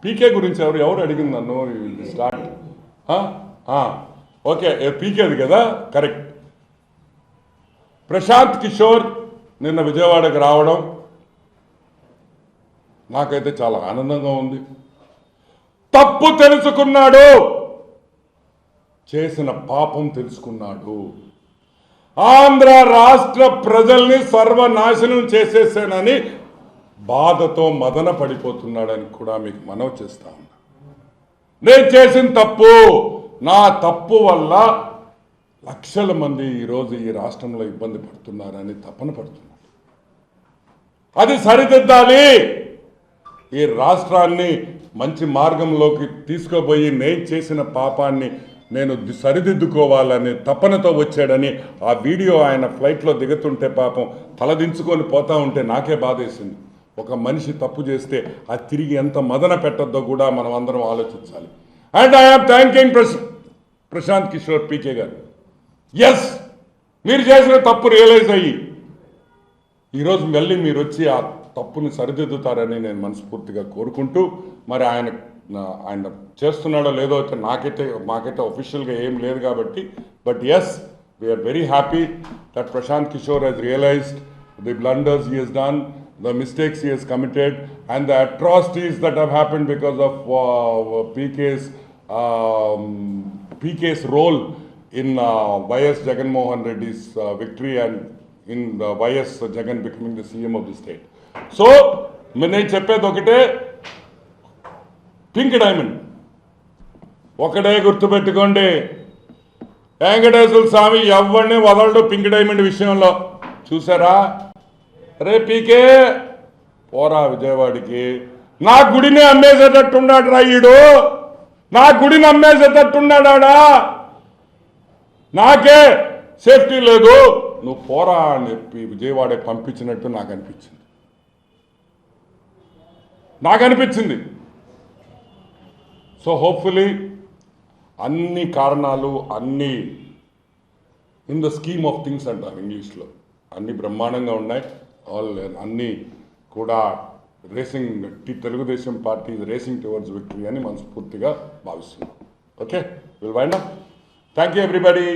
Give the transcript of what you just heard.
పీకే గురించి ఎవరు అడిగింది నన్ను స్టార్ట్ ఓకే పీకేది కదా కరెక్ట్. ప్రశాంత్ కిషోర్ నిన్న విజయవాడకు రావడం నాకైతే చాలా ఆనందంగా ఉంది. తప్పు తెలుసుకున్నాడు, చేసిన పాపం తెలుసుకున్నాడు. ఆంధ్ర రాష్ట్ర ప్రజల్ని సర్వనాశనం చేసేసానని బాధతో మదన పడిపోతున్నాడని కూడా మీకు మనవి చేస్తా ఉన్నా. నేను చేసిన తప్పు, నా తప్పు వల్ల లక్షల మంది ఈరోజు ఈ రాష్ట్రంలో ఇబ్బంది పడుతున్నారని తపన పడుతున్నారు. అది సరిదిద్దాలి. ఈ రాష్ట్రాన్ని మంచి మార్గంలోకి తీసుకుపోయి నేను చేసిన పాపాన్ని నేను సరిదిద్దుకోవాలని తపనతో వచ్చాడని ఆ వీడియో ఆయన ఫ్లైట్లో దిగుతుంటే పాపం తలదించుకొని పోతా ఉంటే నాకే బాధేసింది. ఒక మనిషి తప్పు చేస్తే అది తిరిగి ఎంత మదన పెట్టద్దో కూడా మనం అందరం ఆలోచించాలి. And I'm thanking Prashant Kishor PK గారు. ఎస్, మీరు చేసిన తప్పు రియలైజ్ అయ్యి ఈరోజు మళ్ళీ మీరు వచ్చి ఆ తప్పుని సరిదిద్దుతారని నేను మనస్ఫూర్తిగా కోరుకుంటూ, మరి ఆయన చేస్తున్నాడో లేదో అయితే మాకైతే ఒఫిషియల్గా ఏం లేదు కాబట్టి, but yes, we're very happy that Prashant Kishor has realized the blunders he has done, the mistakes he has committed, and the atrocities that have happened because of PK's role in YS Jagan Mohan Reddy's victory and in YS Jagan becoming the CM of the state. So, నేను చెప్పేది ఒకటే, pink diamond ఒకటే గుర్తుపెట్టుకోండి. వెంకటేశ్వర స్వామి ఎవరిని వదలడు pink diamond విషయంలో. చూసారా? రే పీకే పోరా విజయవాడికి. నా గుడిని అమ్మేసేటట్టున్నాడు రాయుడు, నా గుడిని అమ్మేసేటట్టున్నాడా, నాకే సేఫ్టీ లేదు, నువ్వు పోరా అని చెప్పి విజయవాడకి పంపించినట్టు నాకు అనిపించింది. సో హోప్ఫుల్లీ అన్ని కారణాలు అన్ని in the scheme of things అంటారు ఇంగ్లీష్లో, అన్ని బ్రహ్మాండంగా ఉన్నాయి. అన్నీ కూడా Telugu Desam party racing towards victory అని మనస్ఫూర్తిగా భావిస్తున్నాం. Okay, will wind up. Thank you everybody.